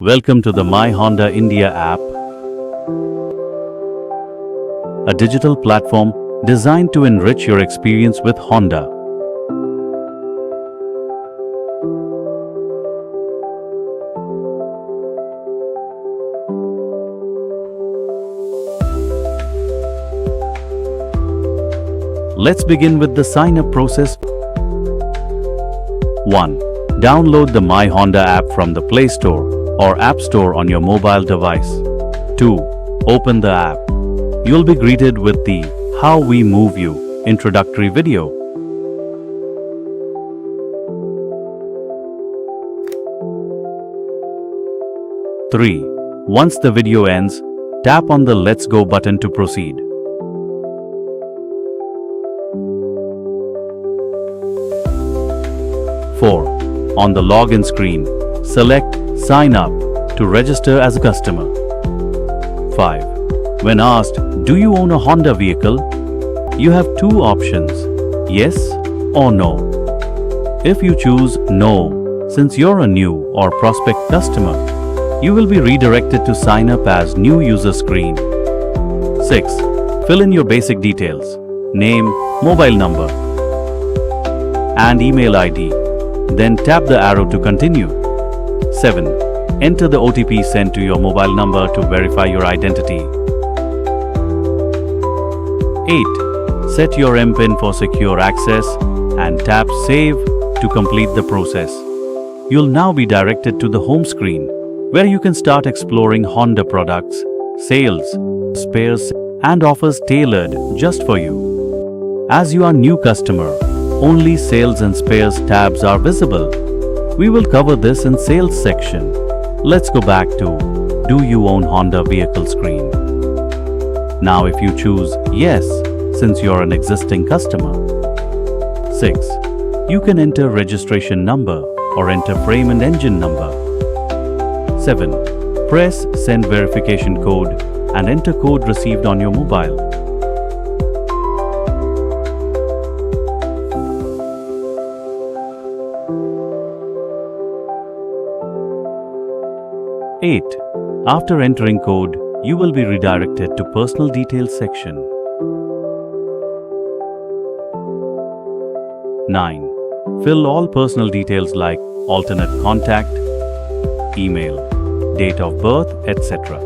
Welcome to the My Honda India app, a digital platform designed to enrich your experience with Honda. Let's begin with the sign-up process. 1. Download the My Honda app from the Play Store or App Store on your mobile device. 2. Open the app. You'll be greeted with the How We Move You introductory video. 3. Once the video ends, tap on the Let's Go button to proceed. 4. On the login screen, select Sign Up to register as a customer. 5. When asked, do you own a Honda vehicle? You have two options, yes or no. If you choose no, since you're a new or prospect customer, you will be redirected to sign up as New User screen. 6. Fill in your basic details, name, mobile number, and email ID. Then tap the arrow to continue. 7. Enter the OTP sent to your mobile number to verify your identity. 8. Set your MPIN for secure access and tap Save to complete the process. You'll now be directed to the home screen, where you can start exploring Honda products, sales, spares, and offers tailored just for you. As you are new customer, only Sales and Spares tabs are visible. We will cover this in Sales section. Let's go back to Do You Own Honda Vehicle screen. Now if you choose Yes, since you're an existing customer. 6. You can enter registration number or enter frame and engine number. 7. Press Send Verification Code and enter code received on your mobile. 8. After entering code, you will be redirected to Personal Details section. 9. Fill all personal details like alternate contact, email, date of birth, etc.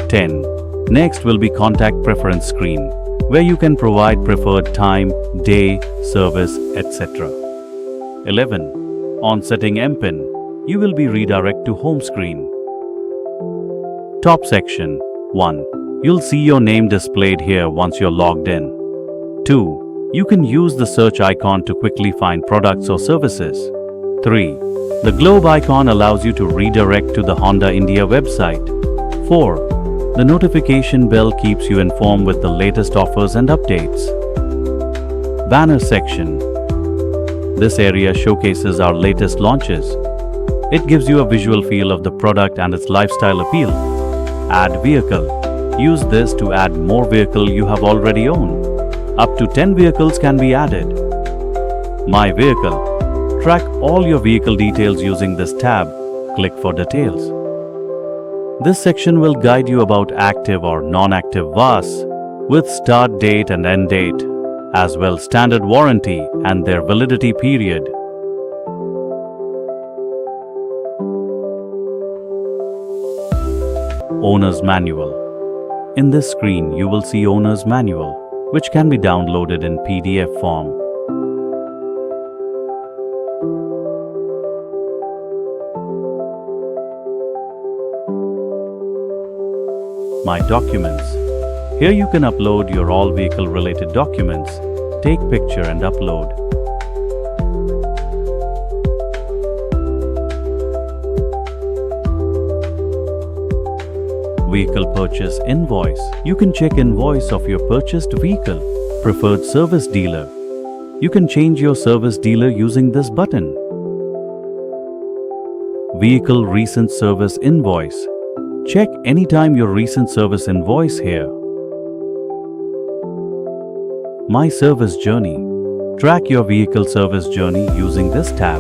10. Next will be Contact Preference screen, where you can provide preferred time, day, service, etc. 11. On setting MPIN, you will be redirected to home screen. Top section. 1. You'll see your name displayed here once you're logged in. 2. You can use the search icon to quickly find products or services. 3. The globe icon allows you to redirect to the Honda India website. 4. The notification bell keeps you informed with the latest offers and updates. Banner section. This area showcases our latest launches. It gives you a visual feel of the product and its lifestyle appeal. Add vehicle. Use this to add more vehicle you have already owned. Up to 10 vehicles can be added. My Vehicle. Track all your vehicle details using this tab. Click for details. This section will guide you about active or non-active VAS with start date and end date, as well standard warranty and their validity period. Owner's Manual. In this screen, you will see Owner's Manual, which can be downloaded in PDF form. My Documents. Here you can upload your all vehicle related documents, take picture and upload. Vehicle Purchase Invoice. You can check invoice of your purchased vehicle. Preferred Service Dealer. You can change your service dealer using this button. Vehicle Recent Service Invoice. Check anytime your recent service invoice here. My Service Journey. Track your vehicle service journey using this tab.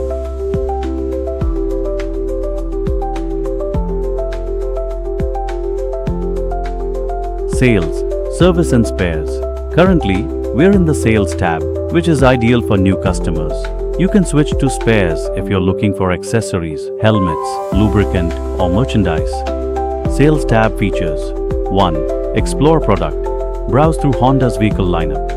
Sales, Service and Spares. Currently, we're in the Sales tab, which is ideal for new customers. You can switch to Spares if you're looking for accessories, helmets, lubricant, or merchandise. Sales tab features 1. Explore product. Browse through Honda's vehicle lineup.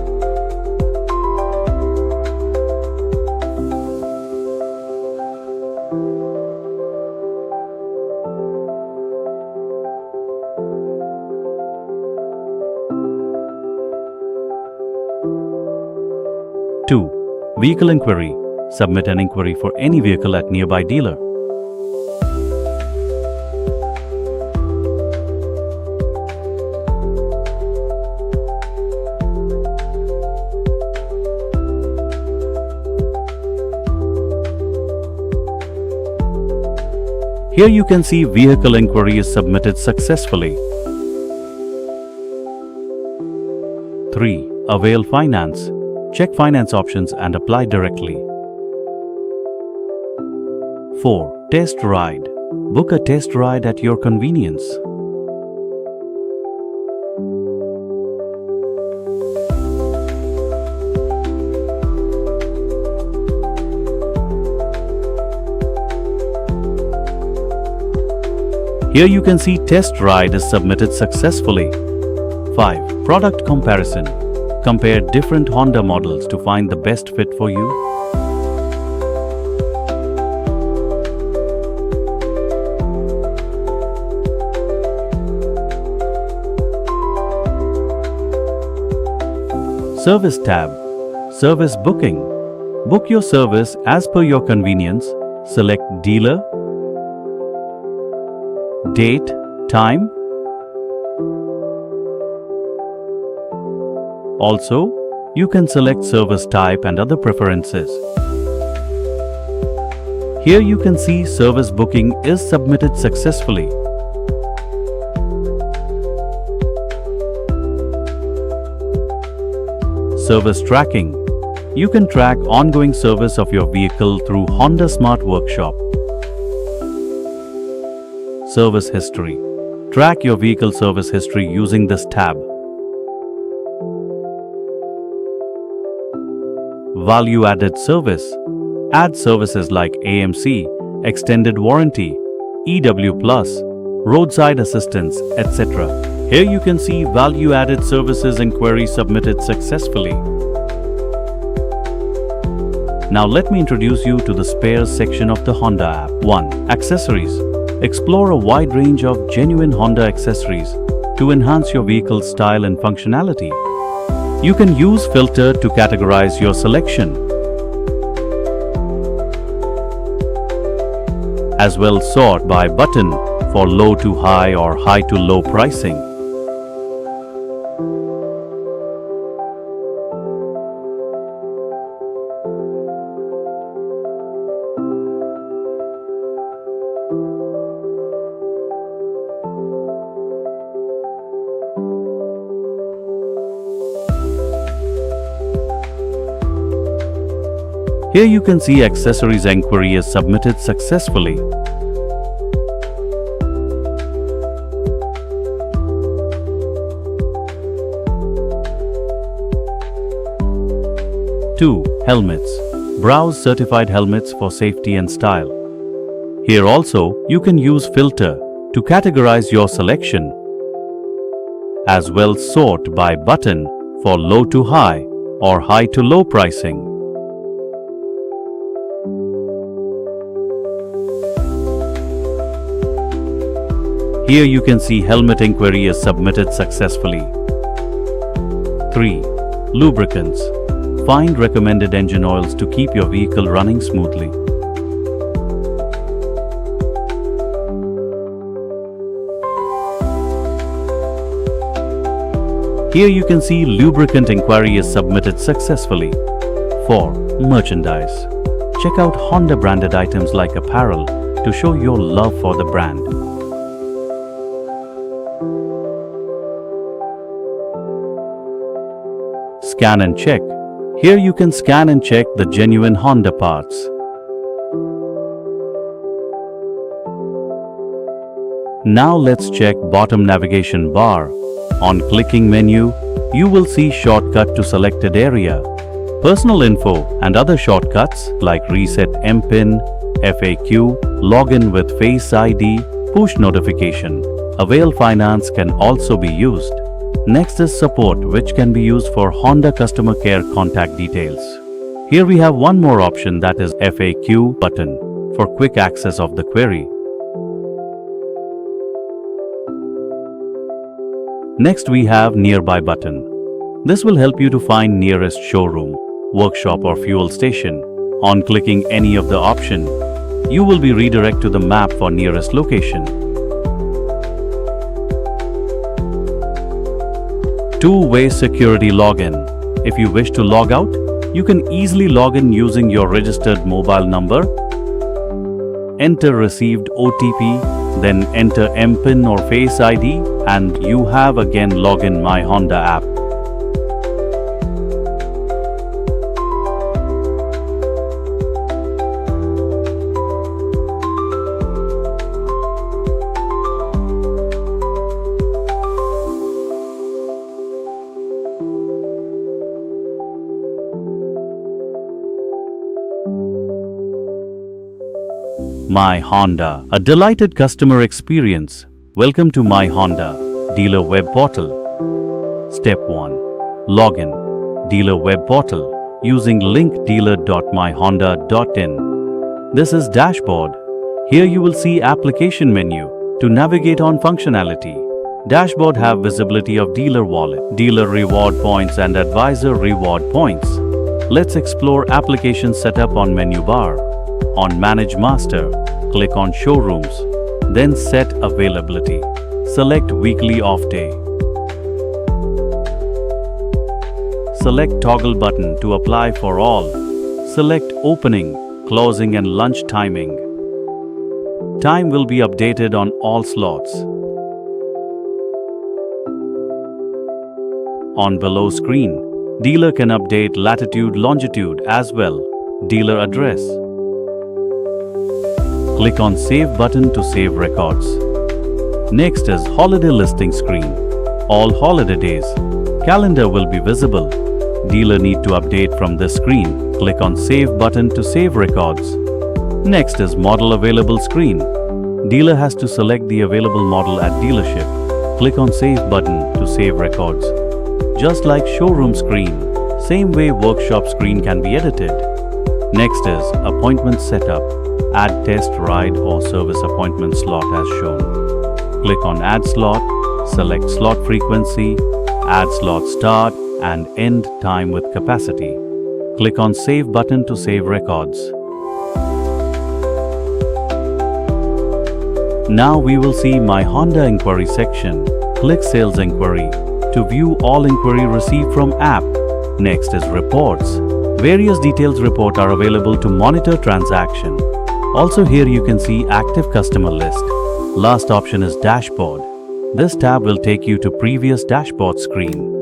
2. Vehicle inquiry. Submit an inquiry for any vehicle at nearby dealer. 3. Here you can see vehicle inquiry is submitted successfully. 3. Avail finance. Check finance options and apply directly. 4. Test ride. Book a test ride at your convenience. 5. Here you can see test ride is submitted successfully. 5. Product comparison. Compare different Honda models to find the best fit for you. 6. Service tab. Service booking. Book your service as per your convenience. Select dealer, date, time. Also, you can select service type and other preferences. Here you can see service booking is submitted successfully. Service tracking. You can track ongoing service of your vehicle through Honda Smart Workshop. Service history. Track your vehicle service history using this tab. Value-added service. Add services like AMC, extended warranty, EW+, roadside assistance, etc. Here you can see value-added services inquiry submitted successfully. Now let me introduce you to the spares section of the Honda app. 1. Accessories. Explore a wide range of genuine Honda accessories to enhance your vehicle's style and functionality. You can use filter to categorize your selection. As well, sort by button for low to high or high to low pricing. Here you can see accessories inquiry is submitted successfully. Two. Helmets. Browse certified helmets for safety and style. Here also, you can use filter to categorize your selection. As well, sort by button for low to high or high to low pricing. Here you can see helmet inquiry is submitted successfully. 3. Lubricants. Find recommended engine oils to keep your vehicle running smoothly. Here you can see lubricant inquiry is submitted successfully. 4. Merchandise. Check out Honda branded items like apparel to show your love for the brand. Scan and check. Here you can scan and check the genuine Honda parts. Now let's check bottom navigation bar. On clicking menu, you will see shortcut to selected area, personal info and other shortcuts like reset MPIN, FAQ, login with Face ID, push notification. Avail Finance can also be used. Next is support, which can be used for Honda customer care contact details. Here we have one more option, that is FAQ button for quick access of the query. Next we have nearby button. This will help you to find nearest showroom, workshop or fuel station. On clicking any of the option, you will be redirected to the map for nearest location. Two-way security login. If you wish to log out, you can easily log in using your registered mobile number. Enter received OTP, then enter MPIN or Face ID, and you have again login myhonda app. My Honda, a delighted customer experience. Welcome to My Honda dealer web portal. Step 1. Login. Dealer web portal using link dealer.myhonda.in. This is dashboard. Here you will see application menu to navigate on functionality. Dashboard have visibility of dealer wallet, dealer reward points and advisor reward points. Let's explore application setup on menu bar. On Manage Master, click on Showrooms, then Set Availability. Select Weekly Off Day. Select Toggle button to apply for all. Select Opening, Closing and Lunch Timing. Time will be updated on all slots. On below screen, dealer can update latitude, longitude as well. Dealer address. Click on Save button to save records. Next is Holiday Listing screen. All holiday days. Calendar will be visible. Dealer need to update from this screen. Click on Save button to save records. Next is Model Available screen. Dealer has to select the available model at dealership. Click on Save button to save records. Just like Showroom screen, same way Workshop screen can be edited. Next is Appointment Setup. Add test ride or service appointment slot as shown. Click on Add Slot, select slot frequency, add slot start and end time with capacity. Click on Save button to save records. Now we will see My Honda Inquiry section. Click Sales Inquiry to view all inquiry received from app. Next is Reports. Various details report are available to monitor transaction. Also here you can see active customer list. Last option is Dashboard. This tab will take you to previous dashboard screen.